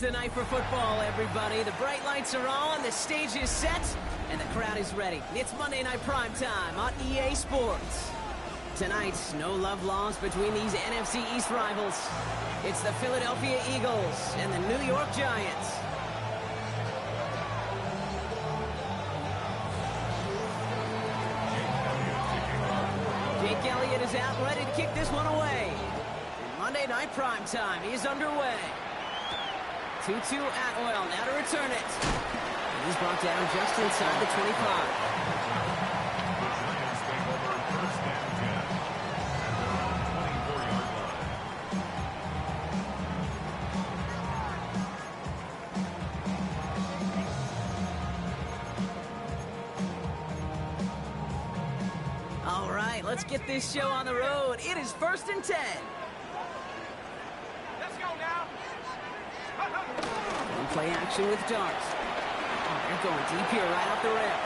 Tonight for football, everybody. The bright lights are on, the stage is set, and the crowd is ready. It's Monday Night Prime Time on EA Sports. Tonight, no love lost between these NFC East rivals. It's the Philadelphia Eagles and the New York Giants. Jake Elliott is out, ready to kick this one away. And Monday Night Prime Time is underway. 2-2 Atwell, now to return it. And he's brought down just inside the 25. All right, let's get this show on the road. It is 1st and 10. Let's go now. Play action with darts. Oh, they're going deep here right off the rim.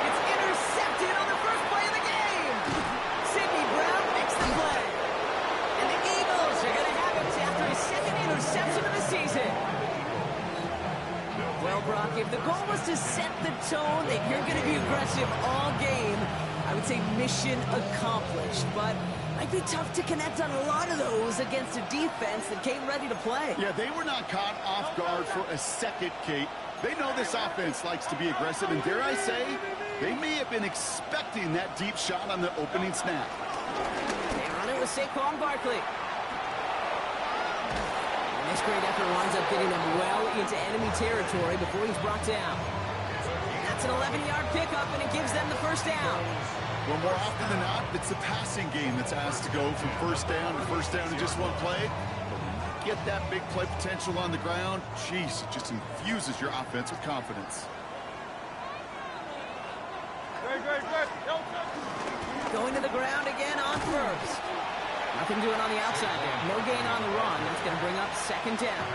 It's intercepted on the first play of the game. Sidney Brown makes the play. And the Eagles are going to have it after his second interception of the season. Well, Brock, if the goal was to set the tone that you're going to be aggressive all game, I would say mission accomplished. But might be tough to connect on a lot of those against a defense that came ready to play. Yeah, they were not caught off guard for a second, Kate. They know this offense likes to be aggressive, and dare I say, they may have been expecting that deep shot on the opening snap. They run it with Saquon Barkley. And this great effort winds up getting them well into enemy territory before he's brought down. That's an 11-yard pickup, and it gives them the first down. Well, more often than not, it's the passing game that's asked to go from first down in just one play. Get that big play potential on the ground. Jeez, it just infuses your offense with confidence. Great. Going to the ground again on first. Nothing doing on the outside there. No gain on the run. That's going to bring up 2nd down.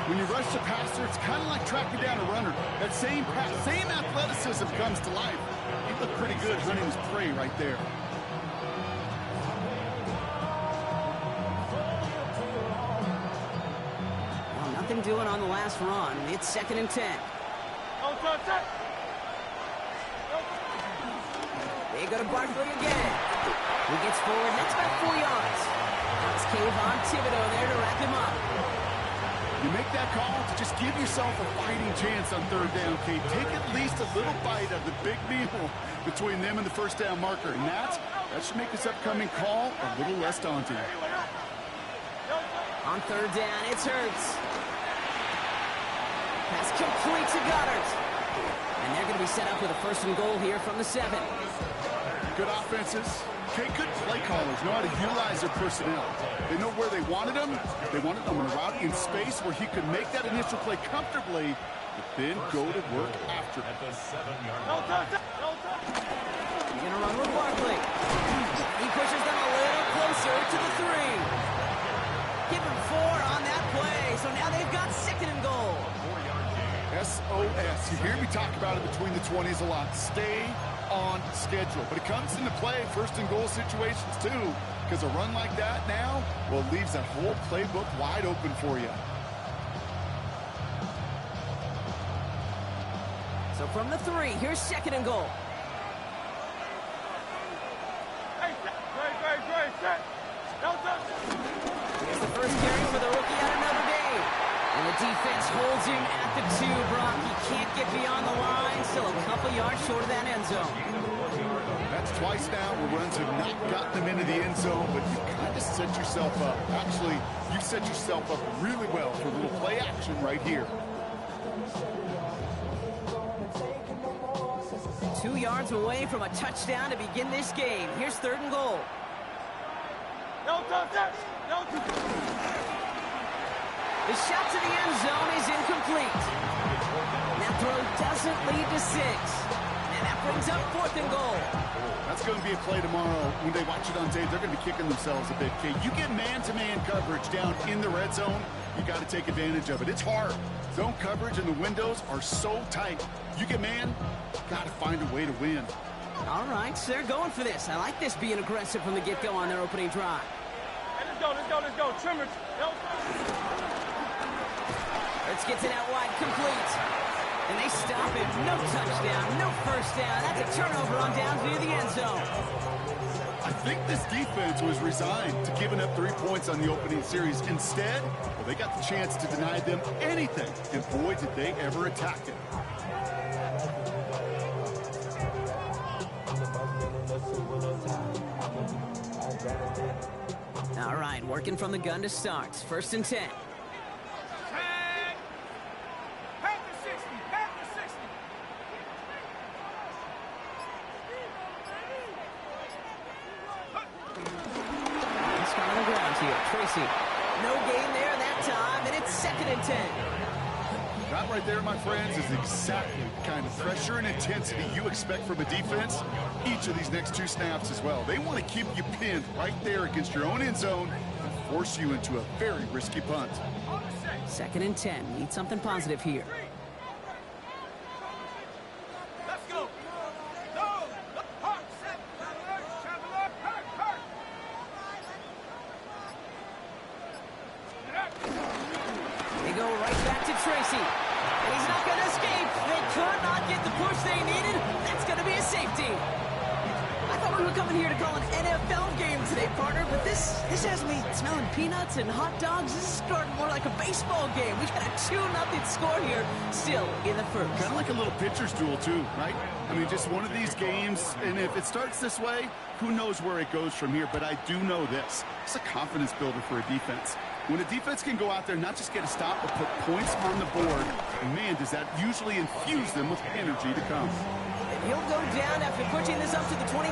When you rush the passer, it's kind of like tracking down a runner. That same pass, same athleticism comes to life. He looked pretty good hunting his prey right there. Well, nothing doing on the last run. It's 2nd and 10. They go to Barkley again. He gets forward. That's about 4 yards. It's Kayvon Thibodeau there to wrap him up. You make that call to just give yourself a fighting chance on 3rd down, Kate. Take at least a little bite of the big meal between them and the first down marker. And that should make this upcoming call a little less daunting. On 3rd down, it's Hurts. Pass complete to Goddard. And they're going to be set up with a 1st and goal here from the 7. Good offenses. Okay, good play callers know how to utilize their personnel. They know where they wanted them. They wanted them on a route in space where he could make that initial play comfortably, but then go to work after. You're going to run with Barkley. He pushes them a little closer to the 3. Give him 4 on that play, so now they've got 2nd and goal. SOS. You hear me talk about it between the 20s a lot. Stay on schedule. But it comes into play 1st and goal situations too, because a run like that now, well, leaves that whole playbook wide open for you. So from the 3, here's 2nd and goal. Great. Here's the first carry for the rookie out of Notre Dame. And the defense holds him at the 2, Brock. He can't get beyond the line, still a couple yards short of that end zone. That's twice now where runs have not gotten them into the end zone, but you kind of set yourself up. Actually, you set yourself up really well for a little play action right here. 2 yards away from a touchdown to begin this game. Here's 3rd and goal. The shot to the end zone is incomplete. That throw doesn't lead to 6. And that brings up 4th and goal. That's going to be a play tomorrow. When they watch it on tape, they're going to be kicking themselves a bit. Okay, you get man-to-man coverage down in the red zone, you got to take advantage of it. It's hard. Zone coverage and the windows are so tight. You get man, got to find a way to win. All right, so they're going for this. I like this being aggressive from the get-go on their opening drive. Hey, let's go. Trimmer. Hurts gets it out wide, complete. And they stop him. No touchdown, no first down. That's a turnover on downs near the end zone. I think this defense was resigned to giving up 3 points on the opening series. Instead, well, they got the chance to deny them anything, and boy, did they ever attack it. All right, working from the gun to start. 1st and 10. Tracy, no gain there that time, and it's 2nd and 10. That right there, my friends, is exactly the kind of pressure and intensity you expect from a defense each of these next 2 snaps as well. They want to keep you pinned right there against your own end zone and force you into a very risky punt. 2nd and 10. Need something positive here. Tracy, and he's not going to escape. They could not get the push they needed. That's going to be a safety. I thought we were coming here to call an NFL game today, partner, but this has me smelling peanuts and hot dogs. This is starting more like a baseball game. We got a 2-0 score here, still in the 1st. Kind of like a little pitcher's duel, too, right? I mean, just one of these games, and if it starts this way, who knows where it goes from here, but I do know this. It's a confidence builder for a defense. When a defense can go out there and not just get a stop, but put points on the board, man, does that usually infuse them with energy to come. And he'll go down after pushing this up to the 29.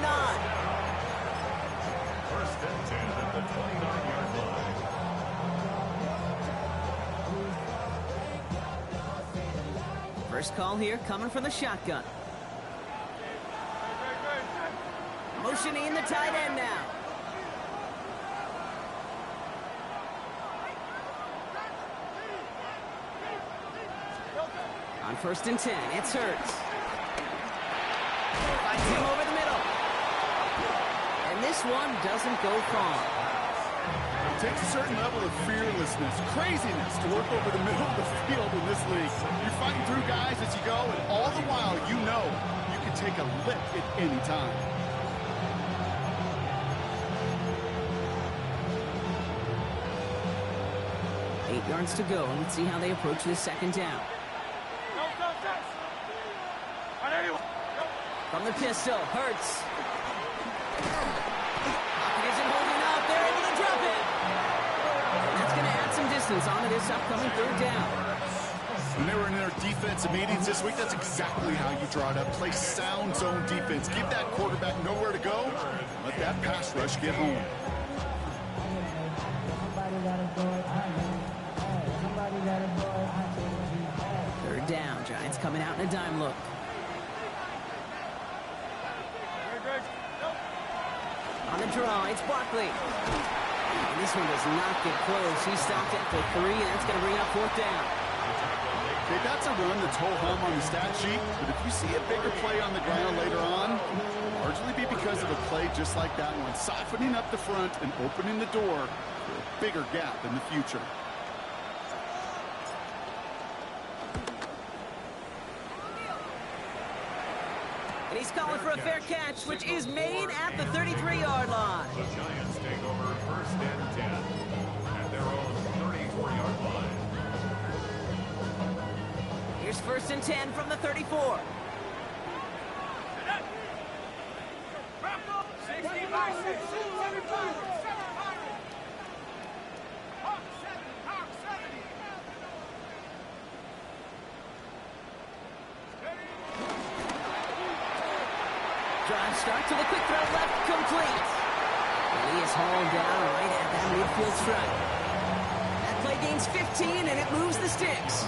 1st and 10 at the 29-yard line. First call here coming from the shotgun. Motioning the tight end now. On 1st and 10, it's Hurts. Finds him over the middle. And this one doesn't go far. It takes a certain level of fearlessness, craziness to work over the middle of the field in this league. You're fighting through guys as you go, and all the while you know you can take a lick at any time. Eight yards to go. Let's see how they approach this 2nd down. From the pistol, Hurts. Pocket isn't holding up. They're able to drop it. And that's going to add some distance onto this upcoming 3rd down. When they were in their defensive meetings this week, that's exactly how you draw it up. Play sound zone defense. Give that quarterback nowhere to go. Let that pass rush get home. Third down. Giants coming out in a dime look. On the draw, it's Barkley. And this one does not get close. He stopped it for 3, and that's going to bring up 4th down. Okay, that's a run that's ho-hum on the stat sheet, but if you see a bigger play on the ground later on, largely be because of a play just like that one, softening up the front and opening the door for a bigger gap in the future. And he's calling for a fair catch, which is made at the 33-yard line. The Giants take over 1st and 10 at their own 34-yard line. Here's 1st and 10 from the 34. 65, 6, 7, Drive start to the quick throw left, complete. And he is hauled down right at that midfield stripe. That play gains 15, and it moves the sticks.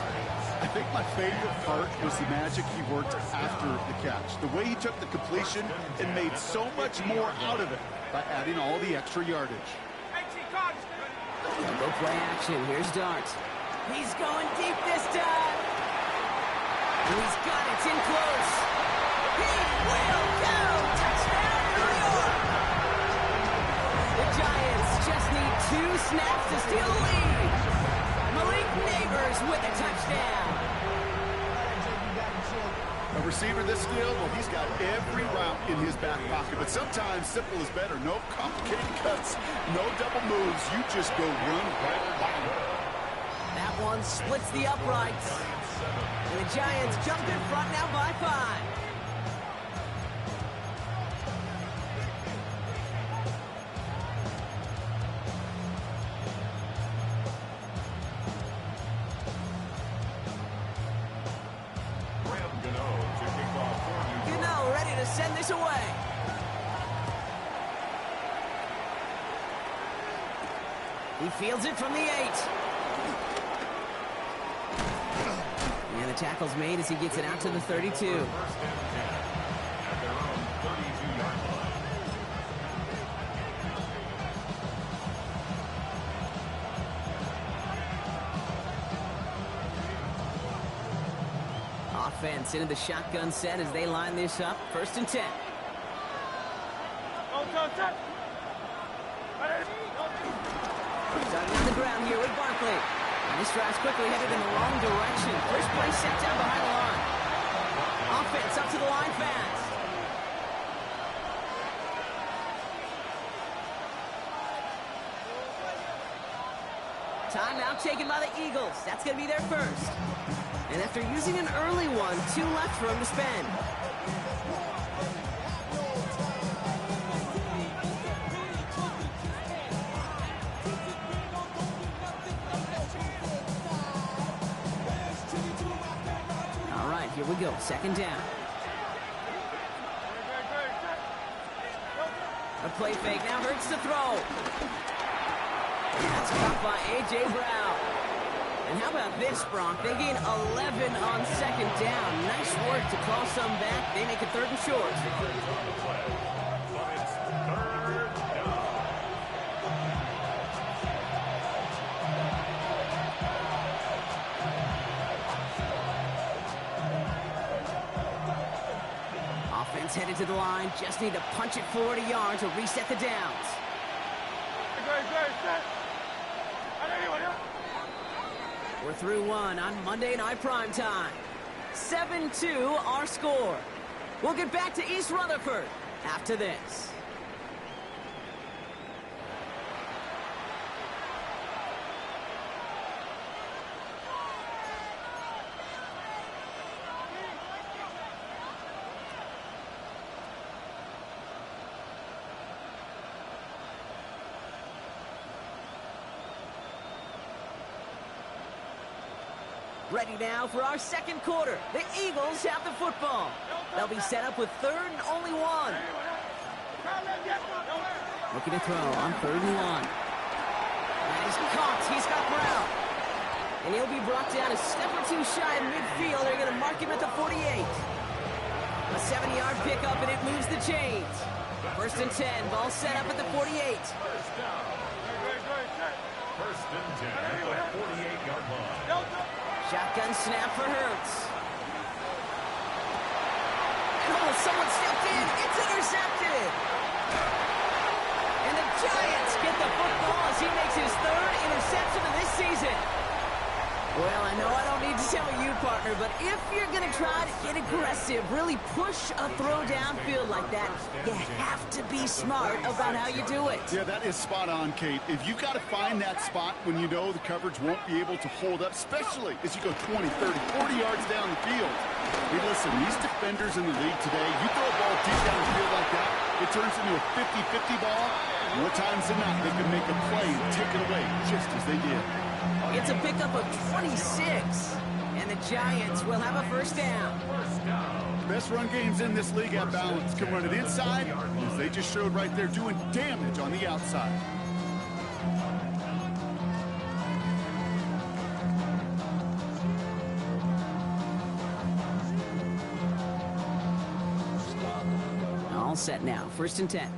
I think my favorite part was the magic he worked after the catch. The way he took the completion and made so much more out of it by adding all the extra yardage. Go play action. Here's Dart. He's going deep this time. And he's got it. It's in close. He will go. Touchdown, New York. The Giants just need 2 snaps to steal the lead. Malik Neighbors Diggs with a touchdown. A receiver this skilled, well, he's got every route in his back pocket. But sometimes simple is better. No complicated cuts, no double moves. You just go run right by him. That one splits the uprights. And the Giants jump in front now by 5. Gano ready to send this away. He fields it from the 8. And the tackle's made as he gets it out to the 32. First and 10 at their own 32-yard line. Offense into the shotgun set as they line this up. First and 10. Starting on the ground here with Barkley. And this drive's quickly headed in the wrong direction. First play set down behind the line. Offense up to the line fast. Timeout taken by the Eagles. That's going to be their first. And after using an early one, 2 left for him to spend. All right, here we go. Second down. A play fake now hurts to throw. That's caught by A.J. Brown. And how about this, Bronk? They gain 11 on second down. Nice work to call some back. They make it 3rd and short. But it's 3rd down. Offense headed to the line. Just need to punch it 40 yards to reset the downs. We're through one on Monday Night Primetime. 7-2 our score. We'll get back to East Rutherford after this. Ready now for our second quarter. The Eagles have the football. They'll be set up with 3rd and only 1. Looking to throw on 3rd and 1. And he's caught. He's got Brown. And he'll be brought down a step or 2 shy of midfield. They're going to mark him at the 48. A 70-yard pickup, and it moves the chains. First and 10. Ball set up at the 48. First down. First and 10 at the 48-yard line. Shotgun snap for Hurts. And someone stepped in. It's intercepted. And the Giants get the football as he makes his 3rd interception of this season. Well, I know I don't need to tell you, partner, but if you're going to try to get aggressive, really push a throw downfield like that, you have to be smart about how you do it. Yeah, that is spot on, Kate. If you've got to find that spot when you know the coverage won't be able to hold up, especially as you go 20, 30, 40 yards down the field. Hey, listen, these defenders in the league today, you throw a ball deep down the field like that, it turns into a 50-50 ball. More times than not, they can make a play and take it away just as they did. It's a pickup of 26, and the Giants will have a first down. Best run games in this league at balance. Can run it inside, as they just showed right there, doing damage on the outside. All set now. First and 10.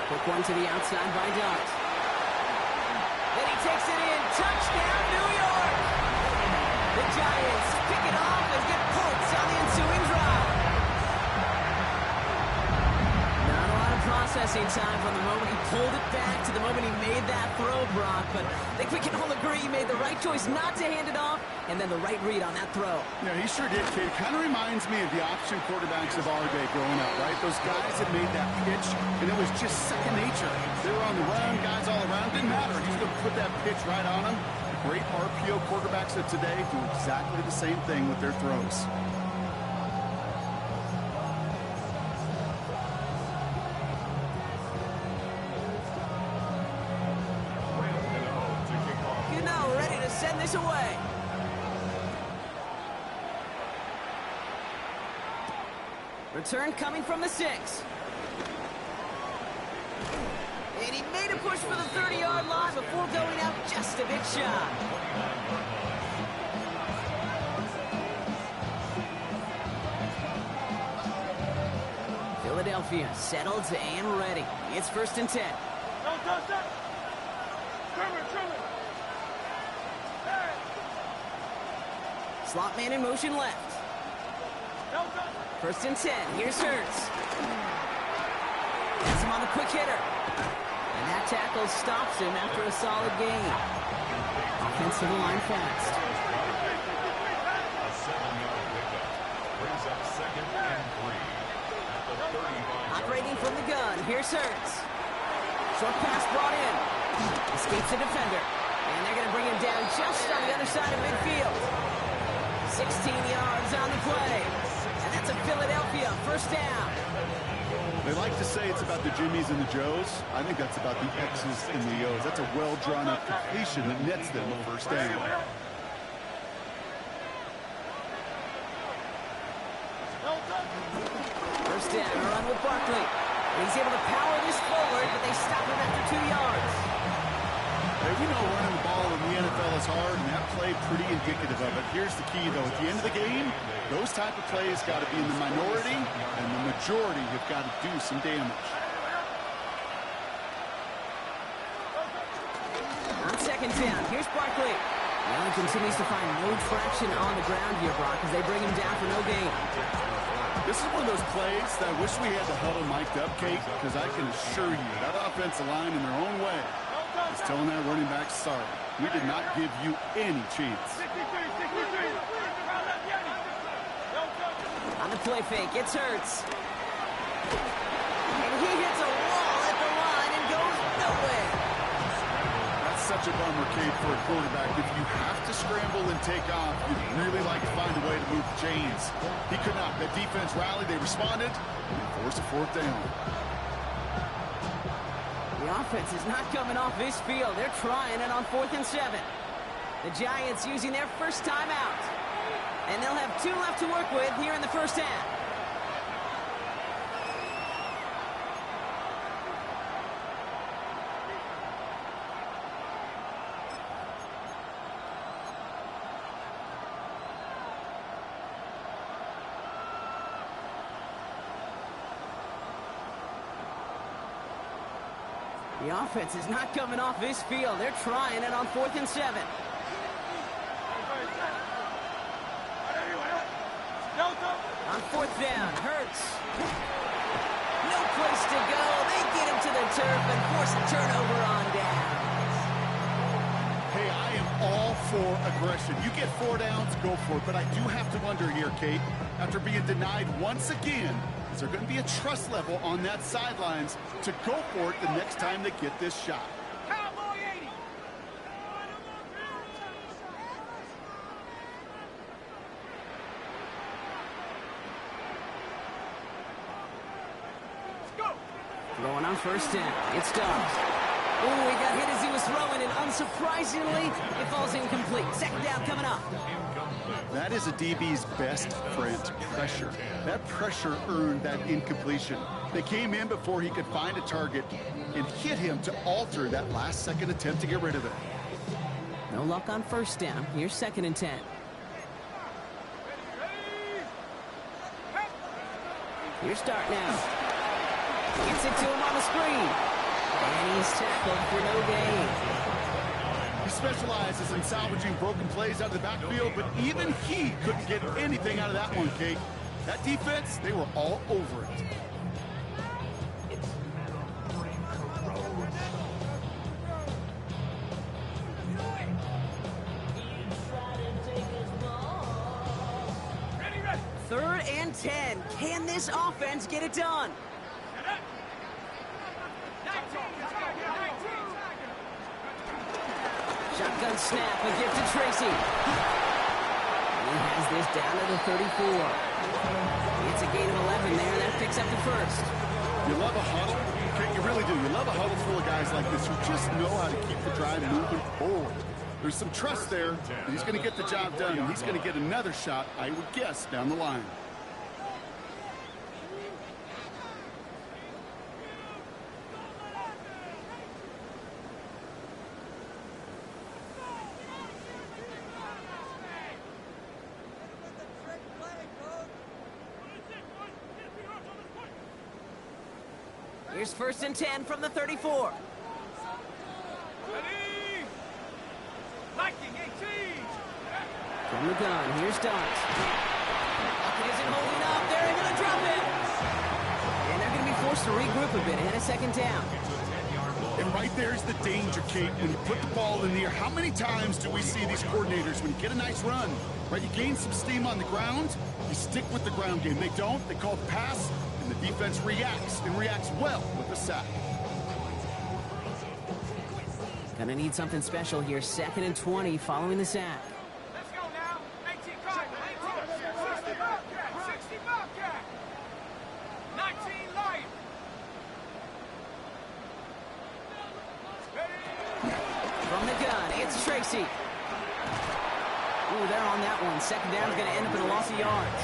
Quick one to the outside by Dart. Then he takes it in. Touchdown, New York! interesting time from the moment he pulled it back to the moment he made that throw, Brock. But I think we can all agree he made the right choice not to hand it off, and then the right read on that throw. Yeah, he sure did, kid. Kind of reminds me of the option quarterbacks of our day growing up, right? Those guys that made that pitch, and it was just second nature. They were on the run, guys all around. Didn't matter. He's going to put that pitch right on them. The great RPO quarterbacks of today do exactly the same thing with their throws. Ready to send this away. Return coming from the 6. And he made a push for the 30-yard line before going out just a bit shy. Philadelphia settled and ready. It's 1st and 10. Don't touch that. Trimmer. Slot man in motion left. 1st and 10. Here's Hurts. Gets him on the quick hitter. And that tackle stops him after a solid gain. Offensive line fast. A 7-yard pickup brings up 2nd and 3 at the 35. Operating from the gun. Here's Hurts. Short pass brought in. Escapes the defender. And they're going to bring him down just on the other side of midfield. 16 yards on the play. And that's a Philadelphia 1st down. They like to say it's about the Jimmies and the Joes. I think that's about the X's and the O's. That's a well-drawn-up completion that nets them a 1st down. First down, a run with Barkley. And he's able to power this forward, but they stop him after 2 yards. Hey, we know running the ball in the NFL is hard, and that play pretty indicative of it. Here's the key, though. At the end of the game, those type of plays got to be in the minority, and the majority have got to do some damage. On 2nd down, here's Barkley. Allen continues to find no traction on the ground here, Brock, as they bring him down for no gain. This is one of those plays that I wish we had the huddle mic'd up, Kate, because I can assure you that offensive line in their own way is telling that running back, sorry, we did not give you any chance. On the play fake, it's Hurts. And he hits a wall at the line and goes nowhere. That's such a bummer, Kate, for a quarterback. If you have to scramble and take off, you'd really like to find a way to move the chains. He could not. That defense rallied, they responded, and forced a 4th down. The offense is not coming off this field. They're trying it on 4th and 7. The Giants using their first timeout. And they'll have 2 left to work with here in the 1st half. The offense is not coming off this field. They're trying it on 4th and 7. On 4th down, Hurts. No place to go. They get him to the turf and force a turnover on down. Hey, I am all for aggression. You get 4 downs, go for it. But I do have to wonder here, Kate, after being denied once again, is there going to be a trust level on that sidelines to go for it the next time they get this shot? Cowboy 80. Let's go. Throwing on 1st down. It's Dobbs. Oh, he got hit as he was throwing, and unsurprisingly, it falls incomplete. 2nd down coming up. That is a DB's best friend, pressure. That pressure earned that incompletion. They came in before he could find a target and hit him to alter that last-second attempt to get rid of it. No luck on 1st down. Here's 2nd and 10. Here's Dart now. Gets it to him on the screen. And he's tackled for no gain. He specializes in salvaging broken plays out of the backfield, but even he couldn't get anything out of that one, Kate. That defense, they were all over it. 10. Can this offense get it done? Shotgun snap, a gift to Tracy. He has this down to the 34. It's a gain of 11 there. That picks up the first. You love a huddle. Okay, you really do. You love a huddle full of guys like this who just know how to keep the drive moving forward. There's some trust there. He's going to get the job done. He's going to get another shot, I would guess, down the line. Here's 1st and 10 from the 34. Ready? Lightning 18. From the gun, here's Dart. Pocket isn't holding up. They're going to drop it. And they're going to be forced to regroup a bit ahead of 2nd down. And right there's the danger, Kate. When you put the ball in the air, how many times do we see these coordinators, when you get a nice run, right, you gain some steam on the ground, you stick with the ground game. They don't. They call the pass. And the defense reacts, and reacts well with the sack. Gonna need something special here. 2nd and 20 following the sack. Let's go now. 18 Cardinal. 60 Bobcat. 60 Bobcat. 19 Lion. From the gun, it's Tracy. Ooh, they're on that one. 2nd down's gonna end up in a loss of yards.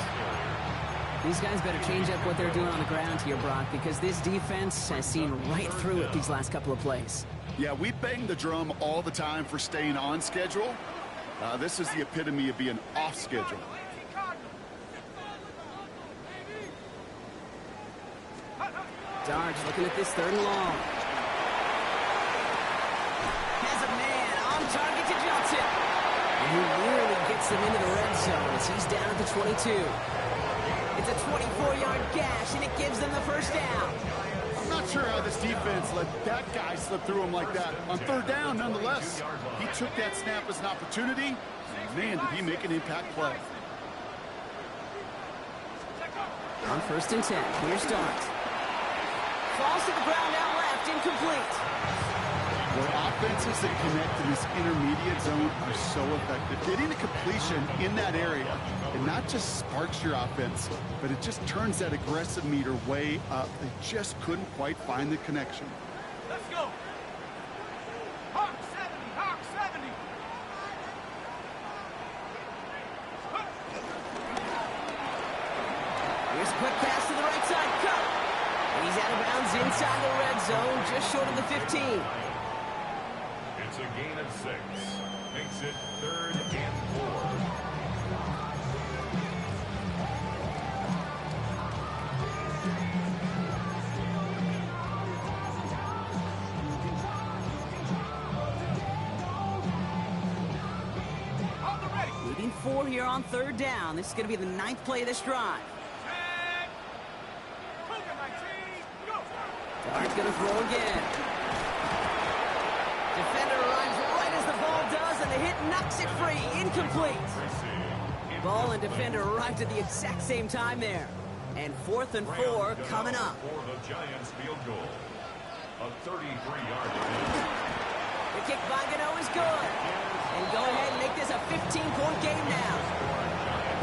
These guys better change up what they're doing on the ground here, Brock, because this defense has seen right through it these last couple of plays. Yeah, we bang the drum all the time for staying on schedule. This is the epitome of being off schedule. Darge looking at this 3rd and long. Has a man on target to Johnson. And he really gets them into the red zone as he's down at the 22. It's a 24-yard gash, and it gives them the 1st down. I'm not sure how this defense let that guy slip through him like that. On 3rd down, nonetheless, he took that snap as an opportunity. Man, did he make an impact play. On 1st and 10, here's Dart. Falls to the ground out left, incomplete. Well, offenses that connect in this intermediate zone are so effective. Getting a completion in that area, it not just sparks your offense, but it just turns that aggressive meter way up. They just couldn't quite find the connection. Let's go. Hawk 70. Hawk 70. Here's a quick pass to the right side, cut. And he's out of bounds inside the red zone, just short of the 15. It's a gain of 6. Makes it 3rd and 4. Leading 4 here on 3rd down. This is going to be the 9th play of this drive. Dart's going to throw again. Defender arrives right as the ball does, and the hit knocks it free. Incomplete. Ball and defender arrived at the exact same time there. And 4th and 4 coming up. For the Giants field goal. A 33-yard The kick by Gano is good. And go ahead and make this a 15-point game now.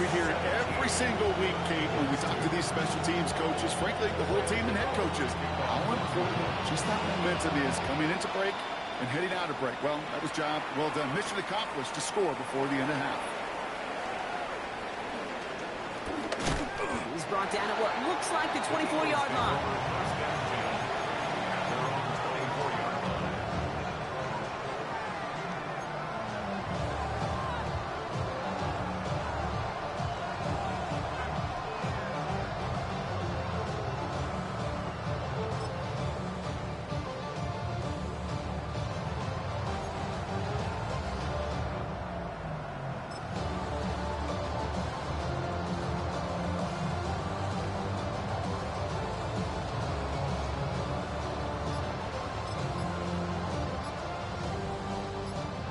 We hear it every single week, Kate, when we talk to these special teams coaches, frankly, the whole team and head coaches, how important just that momentum is coming into break and heading out of break. Well, that was job well done. Mission accomplished to score before the end of half. He's brought down at what looks like the 24-yard line.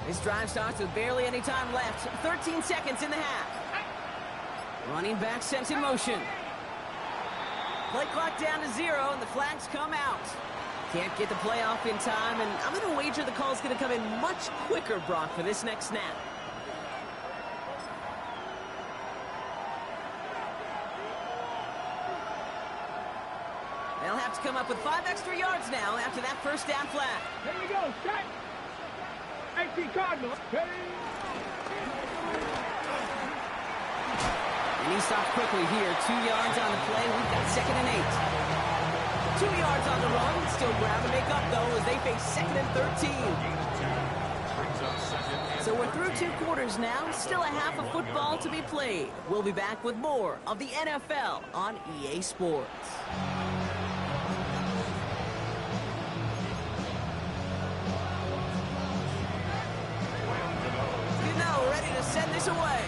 This drive starts with barely any time left. 13 seconds in the half. Running back sent in motion. Play clock down to 0, and the flags come out. Can't get the play off in time, and I'm going to wager the call's going to come in much quicker, Brock, for this next snap. They'll have to come up with 5 extra yards now after that first down flag. Here we go, set. 18 Cardinals. And he stops quickly here. 2 yards on the play. We've got 2nd and 8. 2 yards on the run. Still ground to make up, though, as they face 2nd and 13. So we're through 2 quarters now. Still a half of football to be played. We'll be back with more of the NFL on EA Sports. Ready to send this away.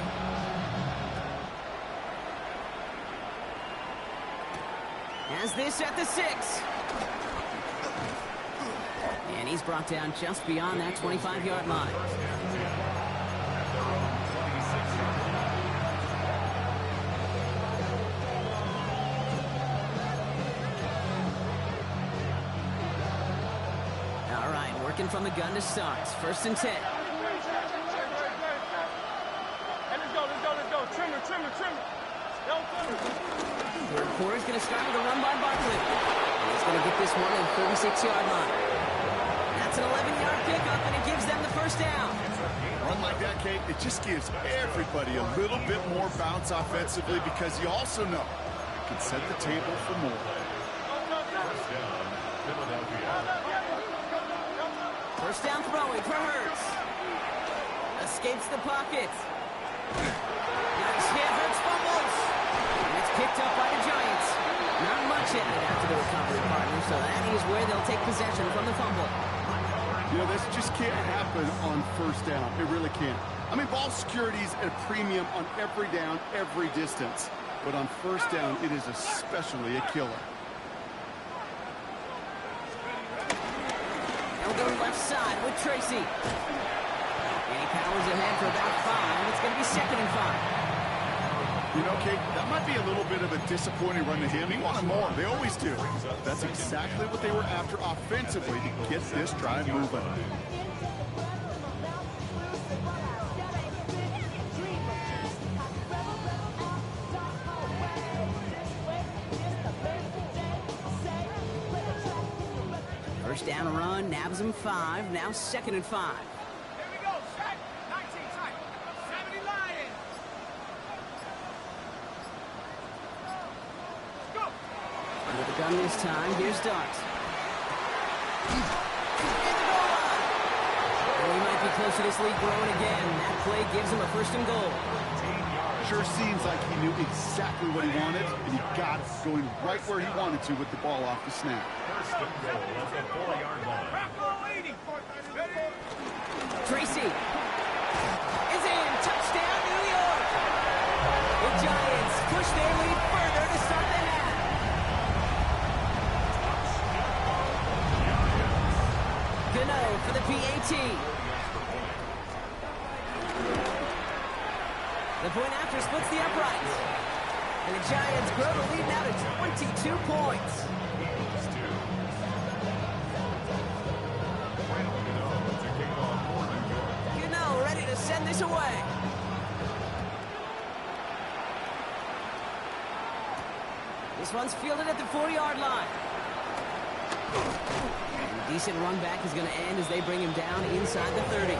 Has this at the 6. And he's brought down just beyond that 25-yard line. All right, working from the gun to start. 1st and 10. Third quarter is going to start with a run by Barkley. And he's going to get this one at the 36-yard line. That's an 11-yard pickup, and it gives them the first down. Run like that, Kate, it just gives everybody a little bit more bounce offensively because you also know it can set the table for more. First down throwing for Hurts. Escapes the pocket. Nice hit, Hurts fumbles. And it's picked up by the Giants. Not much in it after the recovery, partner, so that is where they'll take possession from the fumble. You know, this just can't happen on first down. It really can't. I mean, ball security's at a premium on every down, every distance. But on first down, it is especially a killer. They'll go left side with Tracy. And he powers ahead for about 5. It's going to be 2nd and 5. You know, Kate, that might be a little bit of a disappointing run to him. He wanted more. They always do. That's exactly what they were after offensively to get this drive moving. First down run, nabs him 5. Now 2nd and 5. Here we go, set. 19 tight. 70 Lions. Go. Under the gun this time, here's Dart. Well, he might be close to this lead growing again. That play gives him a 1st and goal. Sure seems like he knew exactly what he wanted, and he got it going right where he wanted to with the ball off the snap. First and goal at the 4-yard line. Bravo 80. Ready? Tracy is in. Touchdown, New York. The Giants push their lead further to start the half. Gano for the PAT. The point after splits the uprights. And the Giants grow the lead now to 22 points. Gano ready to send this away. This one's fielded at the 4-yard line. And decent run back is going to end as they bring him down inside the 30.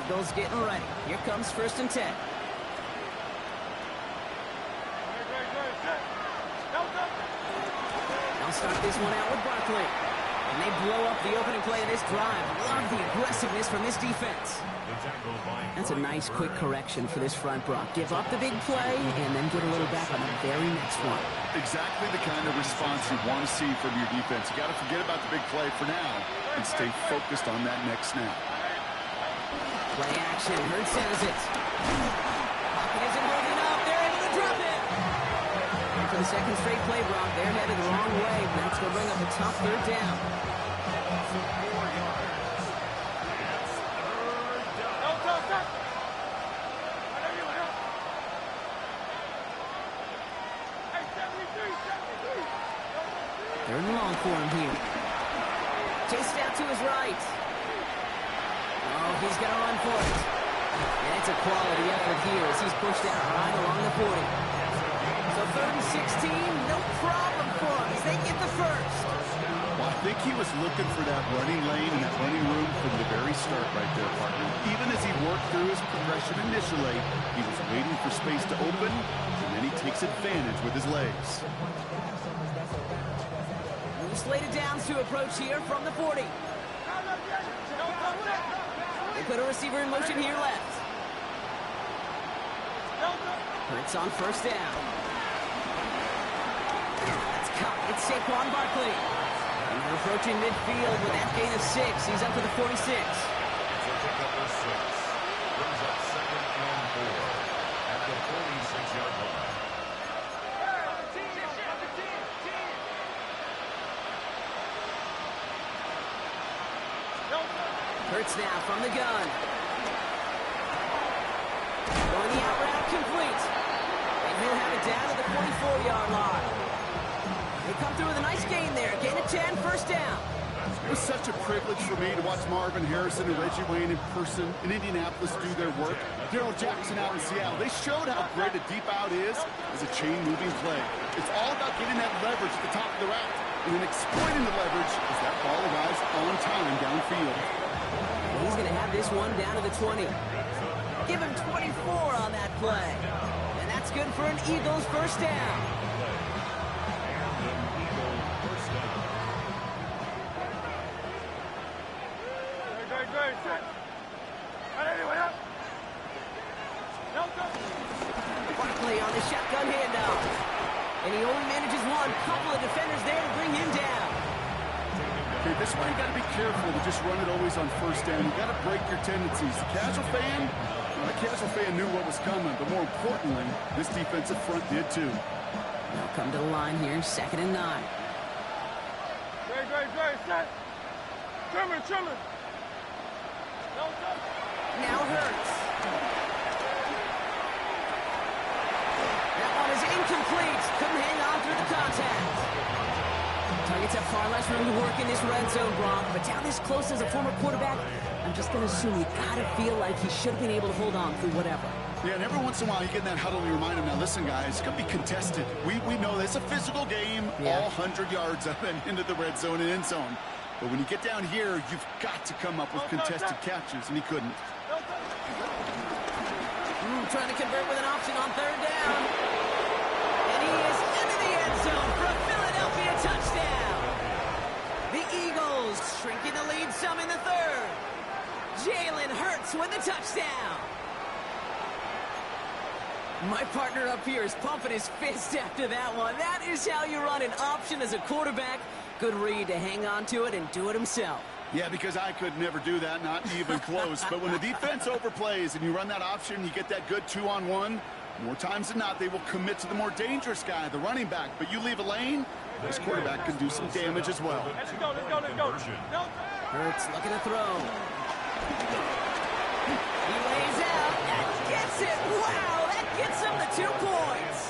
Eagles getting ready. Here comes 1st and 10. They'll start this one out with Barkley. And they blow up the opening play of this drive. Love the aggressiveness from this defense. That's a nice quick correction for this front, Brock. Give up the big play and then get a little back on the very next one. Exactly the kind of response you want to see from your defense. You got to forget about the big play for now and stay focused on that next snap. Play action. Hurts has it. Pocket isn't moving up. They're able to drop it. And for the 2nd straight play, Brock, they're headed the wrong way. That's going to bring up a tough 3rd down. Third and long for him here. Chased out to his right. Oh, he's going to run for it. And it's a quality effort here as he's pushed out right along the 40. So third and 16, no problem for him as they get the first. Well, I think he was looking for that running lane and that running room from the very start right there, partner. Even as he worked through his progression initially, he was waiting for space to open, and then he takes advantage with his legs. Slated downs to approach here from the 40. They put a receiver in motion here left. Hurts on first down. That's caught. It's Saquon Barkley. And they're approaching midfield with that gain of 6. He's up to the 46. It's a pickup of 6. Brings up second and 4 at the 46-yard line. Hurts now from the gun. Going the out route complete. And he'll have it down to the 44-yard line. They come through with a nice gain there. Gain of 10, first down. It was such a privilege for me to watch Marvin Harrison and Reggie Wayne in person in Indianapolis do their work. Darrell Jackson out in Seattle. They showed how great a deep out is as a chain-moving play. It's all about getting that leverage at the top of the route and then exploiting the leverage as that ball arrives on time downfield. He's going to have this one down to the 20. Give him 24 on that play. And that's good for an Eagles first down. Barkley on the shotgun handoff. And he only manages one. Couple of defenders there to bring him down. Okay, this is why you got to be careful to just run it always on first down. You got to break your tendencies. The casual fan knew what was coming, but more importantly, this defensive front did too. Now come to the line here, second and 9. Great, set. Trimmer. Now Hurts. That one is incomplete. Couldn't hang on through the contact. Targets have far less room to work in this red zone, Brock, but down this close as a former quarterback, I'm just going to assume you got to feel like he should have been able to hold on through whatever. Yeah, and every once in a while you get in that huddle and you remind him, now listen, guys, it's going to be contested. We know this. It's a physical game, all 100 yards up and into the red zone and end zone. But when you get down here, you've got to come up with contested catches, and he couldn't. Trying to convert with an option on third down. And he is into the end zone for a Philadelphia touchdown. The Eagles shrinking the lead some in the third. Jalen Hurts with the touchdown. My partner up here is pumping his fist after that one. That is how you run an option as a quarterback. Good read to hang on to it and do it himself. Yeah, because I could never do that, not even close. But when the defense overplays and you run that option, you get that good 2-on-1, more times than not, they will commit to the more dangerous guy, the running back. But you leave a lane, this quarterback can do some damage as well. Let's go. Hurts looking to throw. He lays out and gets it. Wow, that gets him the 2 points.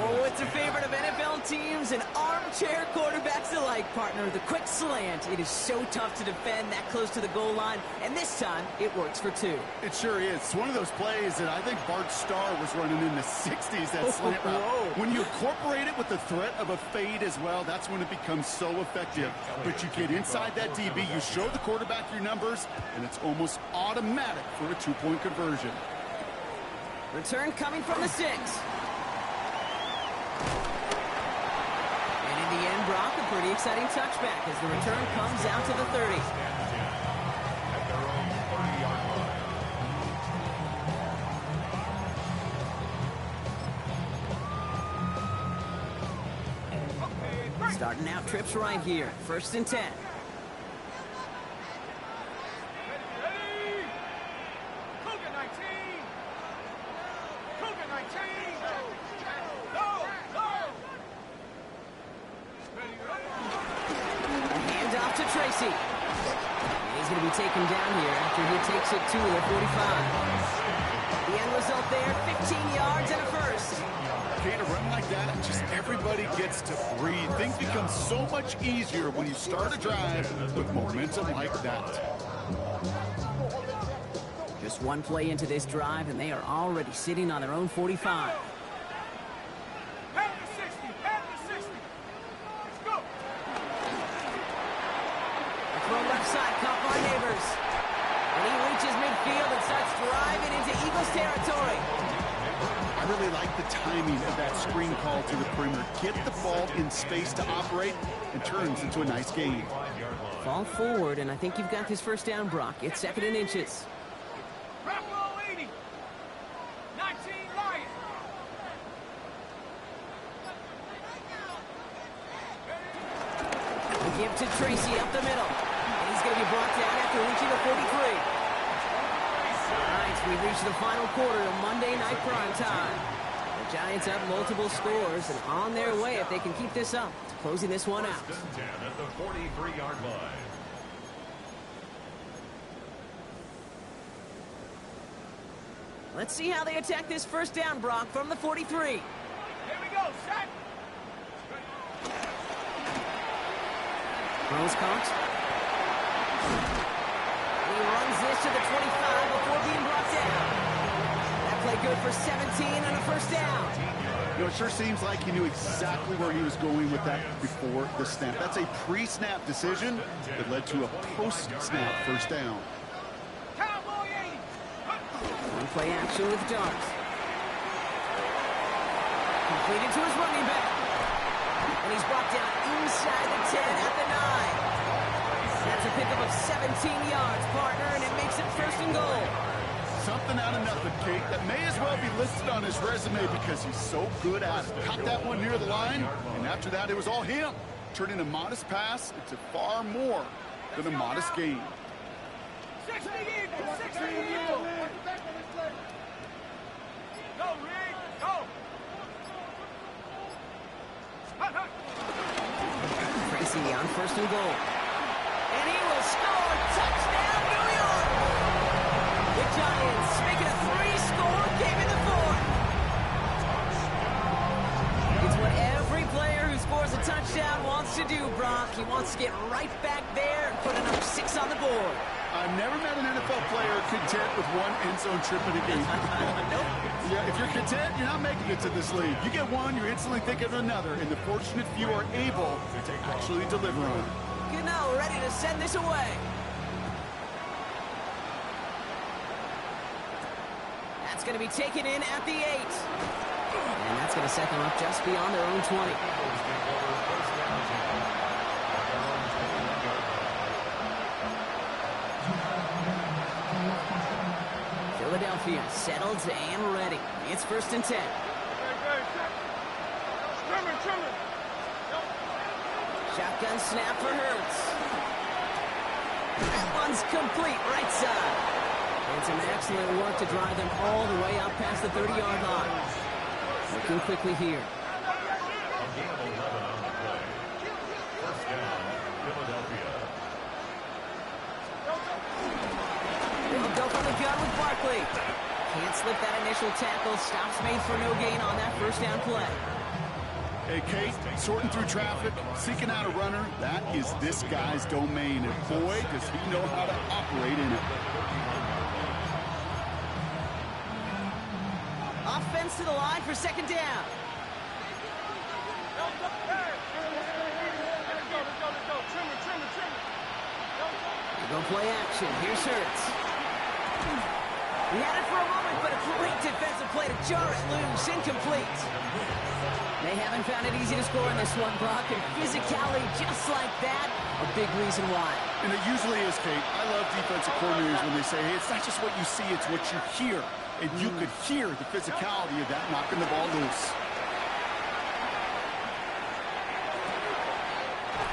Oh, it's a favorite of NFL teams and armchair quarterbacks alike, partner. The quick slant. It is so tough to defend that close to the goal line, and this time it works for 2. It sure is. It's one of those plays that I think Bart Starr was running in the 60s, that slant route. When you incorporate it with the threat of a fade as well, that's when it becomes so effective. But you get inside that DB, you show the quarterback your numbers, and it's almost automatic for a 2-point conversion. Return coming from the 6. And in the end, Brock, a pretty exciting touchback as the return comes out to the 30. At their own 30-yard line. Starting out trips right here. First and 10. Ready? Cougar 19. Go. Handoff to Tracy. He's going to be taken down here after he takes it to the 45. The end result there, 15 yards and a first. Okay, to run like that, just everybody gets to breathe. Things become so much easier when you start a drive with momentum like that. Just one play into this drive, and they are already sitting on their own 45. Head to 60, head to 60. Let's go. A throw left side, caught by Neighbors. And he reaches midfield and starts driving into Eagles territory. I really like the timing of that screen call to the perimeter. Get the ball in space to operate and turns into a nice gain. Fall forward, and I think you've got this first down, Brock. It's 2nd and inches. Rock roll 80. 19 Lions. We give to Tracy up the middle. And he's going to be brought down after reaching the 43. All right, we reach the final quarter of Monday Night Prime Time. The Giants up multiple scores and on their way if they can keep this up to closing this one out. 10 at the 43-yard line. Let's see how they attack this first down, Brock, from the 43. Here we go, set. Rose caught. He runs this to the 25 before being brought down. That play good for 17 and a first down. You know, it sure seems like he knew exactly where he was going with that before the snap. That's a pre-snap decision that led to a post-snap first down. Cowboy 80. One play action with Darts. Completed to his running back. And he's brought down inside the 10 at the 9. That's a pickup of 17 yards, partner, and it makes it 1st and goal. Something out of nothing, Kate. That may as well be listed on his resume because he's so good at it. Caught that one near the line, and after that, it was all him. Turning a modest pass into far more than a modest gain. 60 Eagles, 60 Eagles. Go, Reed, go. Hut, hut. Tracy on 1st and goal. And he will score. Touchdown, New York! The Giants making a 3-score game in the 4th. It's what every player who scores a touchdown wants to do, Brock. He wants to get right back there and put another 6 on the board. I've never met an NFL player content with one end zone trip in a game. Nope. Yeah, if you're content, you're not making it to this league. You get one, you're instantly thinking of another, and the fortunate few are able to actually deliver on it. Good now, ready to send this away. That's going to be taken in at the 8. And that's going to set them up just beyond their own 20. Philadelphia settled and ready. It's 1st and 10. Trimmer. Shotgun snap for Hurts. That one's complete right side. And some excellent work to drive them all the way out past the 30-yard line. Looking quickly here. A gain of 11 on the play. First down, Philadelphia. They'll go from the gun with Barkley. Can't slip that initial tackle. Stops made for no gain on that first down play. Hey, Kate, sorting through traffic, seeking out a runner, that is this guy's domain. And boy, does he know how to operate in it. Offense to the line for 2nd down. They go play action. Here's Hurts. He had it for a moment, but a great defensive play to jar it loose. Incomplete. They haven't found it easy to score in this one, Brock, and physicality just like that, a big reason why. And it usually is, Kate. I love defensive coordinators when they say, hey, it's not just what you see, it's what you hear. And you could hear the physicality of that knocking the ball loose.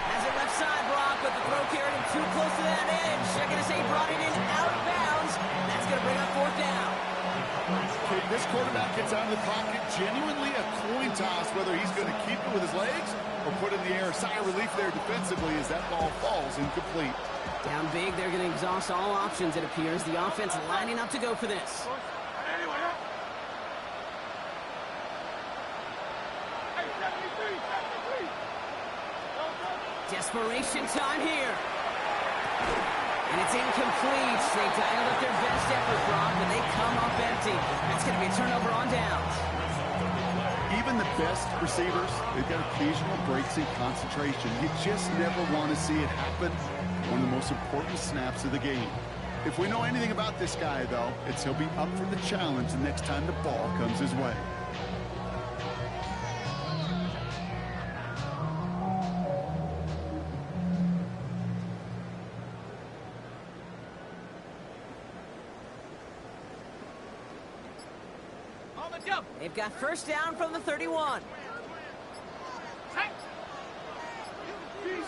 Has it left side, Brock, but the throw carried him too close to that edge. They're going to say brought it in out of bounds. That's going to bring up 4th down. Okay, this quarterback gets out of the pocket, genuinely a coin toss, whether he's going to keep it with his legs or put in the air. Sigh of relief there defensively as that ball falls incomplete. Down big, they're going to exhaust all options, it appears. The offense lining up to go for this. Desperation time here. And it's incomplete. They dialed up their best effort, Brock, but they come up empty. That's going to be a turnover on downs. Even the best receivers, they've got occasional breaks in concentration. You just never want to see it happen. One of the most important snaps of the game. If we know anything about this guy, though, it's he'll be up for the challenge the next time the ball comes his way. They've got first down from the 31.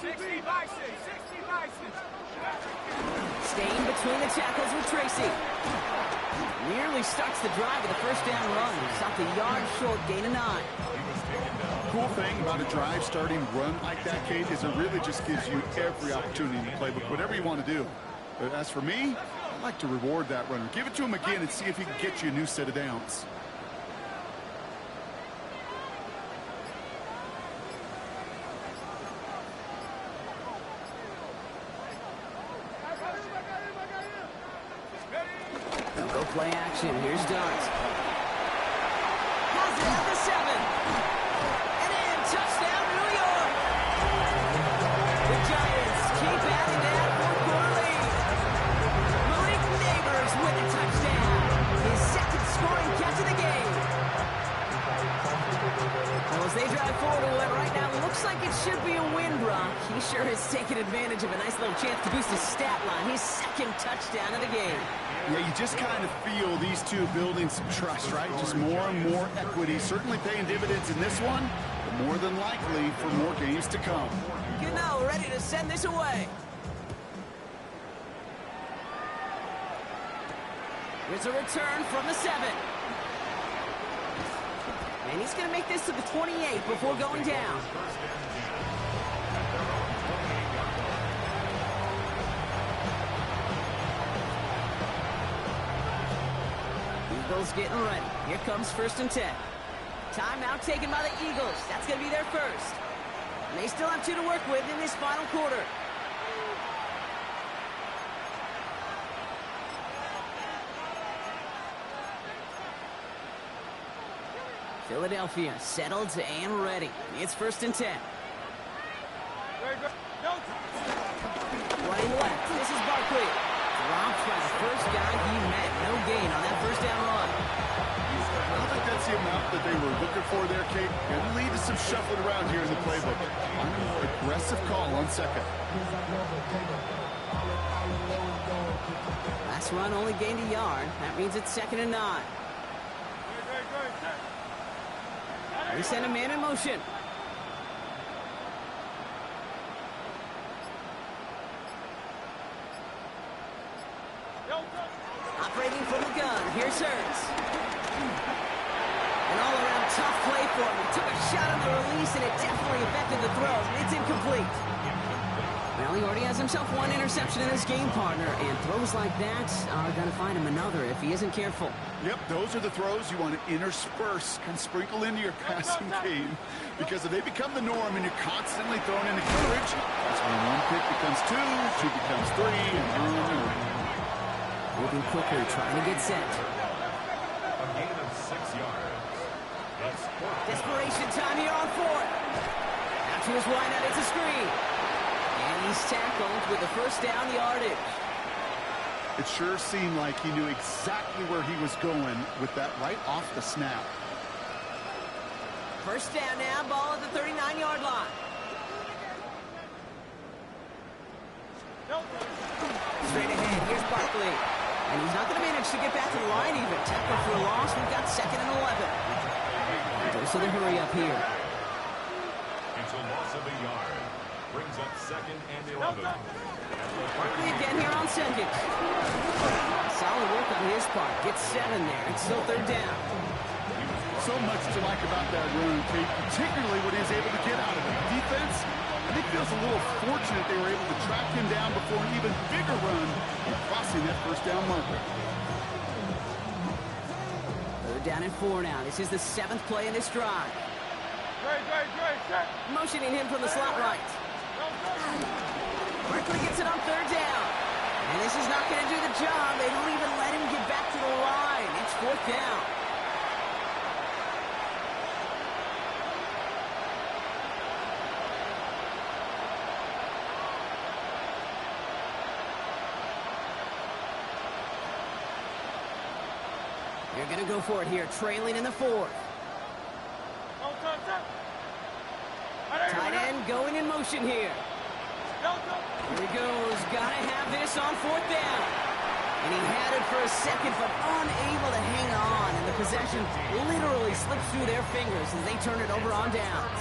60 by 6, 60 by 6. Staying between the tackles with Tracy. Nearly starts the drive with a first down run. Stopped a yard short, gain of 9. Cool thing about a drive starting run like that, Kate, is it really just gives you every opportunity in the playbook, whatever you want to do. But as for me, I'd like to reward that runner. Give it to him again and see if he can get you a new set of downs. Play action. Here's Dart. Has it at the 7. And in. Touchdown, New York. The Giants keep adding that fourth-quarter lead. Malik Neighbors with a touchdown. His second scoring catch of the game. Well, as they drive forward to what right now looks like it should be a win, Brock. He sure has taken advantage of a nice little chance to boost his stat line. His second touchdown of the game. Yeah, you just kind of feel these two building some trust, right? Just more and more equity. Certainly paying dividends in this one, but more than likely for more games to come. You know, ready to send this away. Here's a return from the 7. And he's going to make this to the 28 before going down. Eagles getting ready. Here comes 1st and 10. Timeout taken by the Eagles. That's going to be their first. And they still have 2 to work with in this final quarter. Philadelphia settled and ready. It's 1st and 10. Running left. This is Barkley. Dropped by the first guy he met. No gain on that first down run. I don't think that's the amount that they were looking for there, Kate. Going to lead to some shuffling around here in the playbook. On a more aggressive call on second. Last run only gained a yard. That means it's 2nd and 9. They send a man in motion. Operating from the gun. Here's Hurts. An all-around tough play for him. He took a shot on the release, and it definitely affected the throw. It's incomplete. Well, he already has himself 1 interception in his game, partner, and throws like that are going to find him another if he isn't careful. Yep, those are the throws you want to intersperse, kind of sprinkle into your passing game, because if they become the norm and you're constantly thrown into coverage, that's when 1 pick becomes 2, 2 becomes 3, and on. Moving quickly, trying to get set. A gain of 6 yards. Desperation time here on 4th. Out to his wideout, it's a screen. And he's tackled with the first down yardage. It sure seemed like he knew exactly where he was going with that right off the snap. First down now, ball at the 39-yard line. Straight ahead, here's Barkley. And he's not going to manage to get back to the line even. Tackle for a loss, we've got 2nd and 11. Dose of the hurry up here. It's a loss of a yard. Brings up 2nd and 11. Barkley again here on 2nd. Solid work on his part. Gets 7 there. It's still 3rd down. So much to like about that run, Kate, particularly what he was able to get out of it. Defense, I think feels a little fortunate they were able to track him down before an even bigger run and crossing that first down marker. 3rd down and 4 now. This is the 7th play in this drive. Motioning him from the slot right. Barkley gets it on third down. And this is not going to do the job. They don't even let him get back to the line. It's fourth down. You're going to go for it here, trailing in the fourth. Tight end going in motion here. Here he goes. Got to have this on fourth down. And he had it for a second, but unable to hang on. And the possession literally slips through their fingers as they turn it over on downs.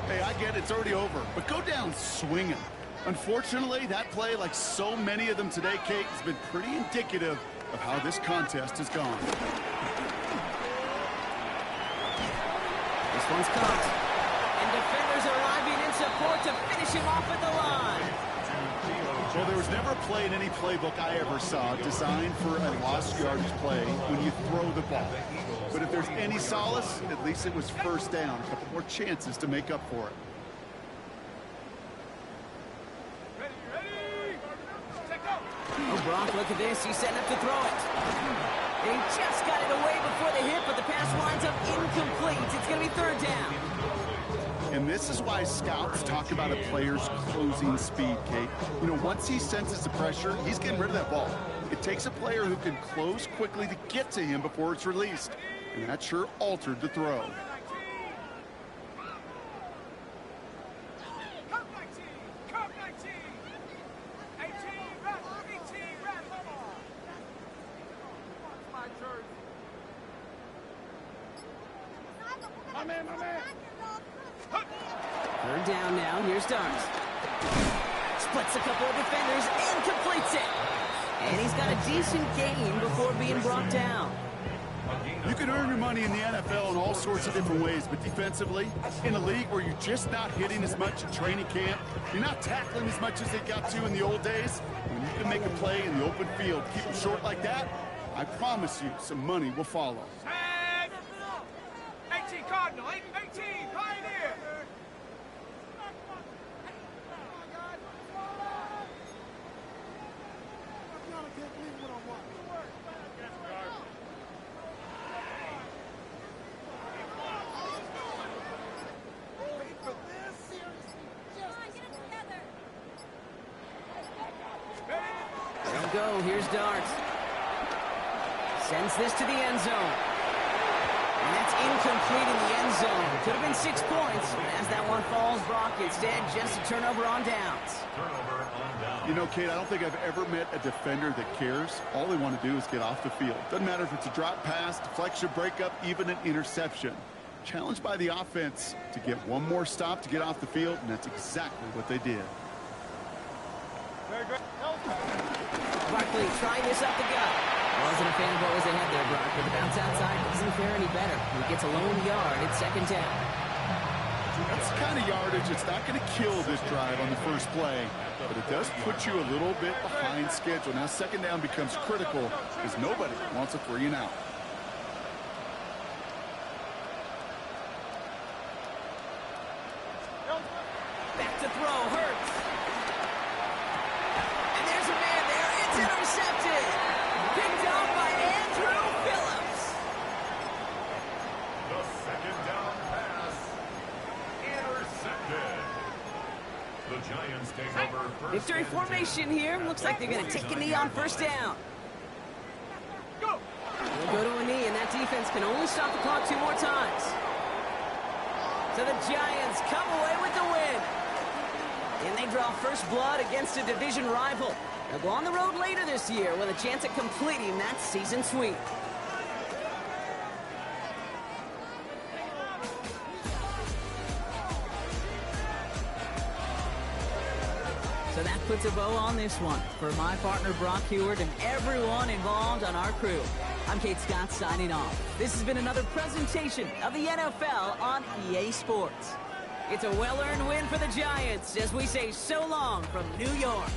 Hey, I get it. It's already over. But go down swinging. Unfortunately, that play, like so many of them today, Kate, has been pretty indicative of how this contest has gone. This one's caught. And defenders arriving in support to finish him off at the line. Well, there was never a play in any playbook I ever saw designed for a lost yardage play when you throw the ball. But if there's any solace, at least it was first down. A couple more chances to make up for it. Oh, Brock, look at this. He's setting up to throw it. And he just got it away before the hit, but the pass winds up incomplete. It's going to be third down. And this is why scouts talk about a player's closing speed, Kate. You know, once he senses the pressure, he's getting rid of that ball. It takes a player who can close quickly to get to him before it's released. And that sure altered the throw. Third down now. Here's Darts. Splits a couple of defenders and completes it. And he's got a decent gain before being brought down. You can earn your money in the NFL in all sorts of different ways, but defensively, in a league where you're just not hitting as much in training camp, you're not tackling as much as they got to in the old days, when you can make a play in the open field, keep it short like that, I promise you some money will follow. 18 Cardinal, 18 Pioneer. There we go. Here's Darts. Sends this to the end zone. And that's incomplete in the end zone. Could have been 6 points. But as that one falls, Brock, instead, just a turnover on downs. You know, Kate, I don't think I've ever met a defender that cares. All they want to do is get off the field. Doesn't matter if it's a drop pass, deflection, breakup, even an interception. Challenged by the offense to get one more stop to get off the field, and that's exactly what they did. Barkley trying this up the gut. Wasn't a fan of what was ahead there, Brock, but the bounce outside doesn't fare any better. He gets a lone yard at second down. That's the kind of yardage that's not going to kill this drive on the first play, but it does put you a little bit behind schedule. Now second down becomes critical because nobody wants a 3 and out. Back to throw, Hurts. And there's a man there. It's intercepted. Picked up by Andrew Phillips. The second down pass. Intercepted. The Giants take over first. Victory formation here. Looks like they're going to take a knee on first down. They'll go to a knee, and that defense can only stop the clock 2 more times. So the Giants come away with the win. And they draw first blood against a division rival. They'll go on the road later this year with a chance at completing that season sweep. So that puts a bow on this one. For my partner Brock Heward and everyone involved on our crew, I'm Kate Scott signing off. This has been another presentation of the NFL on EA Sports. It's a well-earned win for the Giants as we say so long from New York.